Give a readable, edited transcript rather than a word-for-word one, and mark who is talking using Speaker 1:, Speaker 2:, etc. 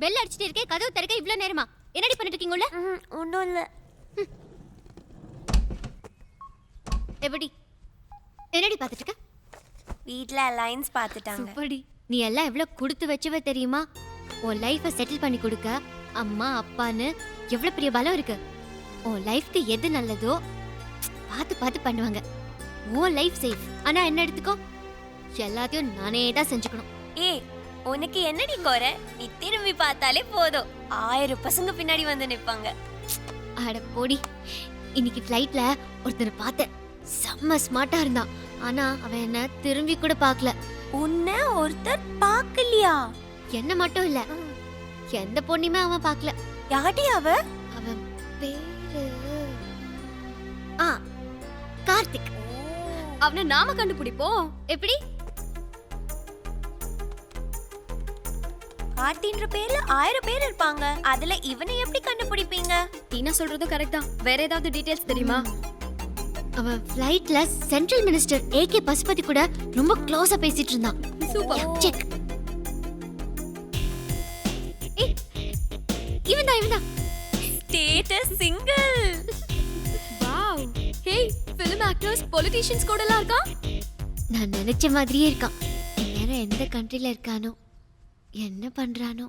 Speaker 1: Bell அடிச்சிட்டே இருக்கே, கதவு திறக்க இவ்ளோ நேரமா? என்னடி பண்ணிட்டு இருக்கீங்க உள்ள?
Speaker 2: ஒன்றும் இல்லை.
Speaker 1: எப்படி என்னடி பார்த்துட்டு இருக்க?
Speaker 2: வீட்டில் அலைன்ஸ் பார்த்துட்டாங்க.
Speaker 1: சூப்பர்டி. நீ எல்லாம் எவ்வளோ கொடுத்து வச்சவ தெரியுமா? உன் லைஃபை செட்டில் பண்ணி கொடுக்க அம்மா அப்பான்னு எவ்வளோ பெரிய பலம் இருக்கு. உன் லைஃப்க்கு எது நல்லதோ பார்த்து பார்த்து பண்ணுவாங்க. உன் லைஃப் சேஃப். ஆனா என்ன எடுத்துக்கோ, எல்லாத்தையும் நானே தான் செஞ்சுக்கணும்.
Speaker 2: ஏய், உனக்கு என்னடி குறை? நீ திரும்பி பார்த்தாலே போதும், 1000 பசங்க பின்னாடி வந்து நிற்பாங்க.
Speaker 1: அட போடி. இன்னைக்கு ஃப்ளைட்ல ஒருத்தரை பார்த்தேன். செம்ம ஸ்மார்ட்டா இருந்தான். ஆனா அவன் என்ன திரும்பி கூட பார்க்கல.
Speaker 2: உன்னை ஒருத்தர் பார்க்கலையா?
Speaker 1: என்ன மட்டும் இல்ல, எந்த பொண்ணுமே அவன் பார்க்கல.
Speaker 2: யாடி அவ?
Speaker 1: அவன் பேரு கார்த்திக்.
Speaker 3: அவனை நாம கண்டுபிடிப்போம்.
Speaker 1: எப்படி?
Speaker 2: கார்த்தின்ற பேர்ல 1000 பேர் இருப்பாங்க. அதுல இவனை எப்படி கண்டுபிடிப்பீங்க?
Speaker 3: டீனா சொல்றதும் கரெக்ட் தான். வேற ஏதாவது டீடைல்ஸ் தெரியுமா?
Speaker 1: அவன் ஃப்ளைட்ல சென்ட்ரல் மினிஸ்டர் ஏகே பசுபதி கூட ரொம்ப க்ளோஸா பேசிட்டு இருந்தான்.
Speaker 3: சூப்பர்.
Speaker 1: செக். இவன்தான்.
Speaker 2: Status single.
Speaker 3: வாவ். ஹே, film actors, politicians கூட எல்லாம் இருக்கா?
Speaker 1: நான் நினைச்ச மாதிரியே இருக்கான். இந்நேரம் எந்த கண்ட்ரில இருக்கானோ, என்ன பண்றானோ?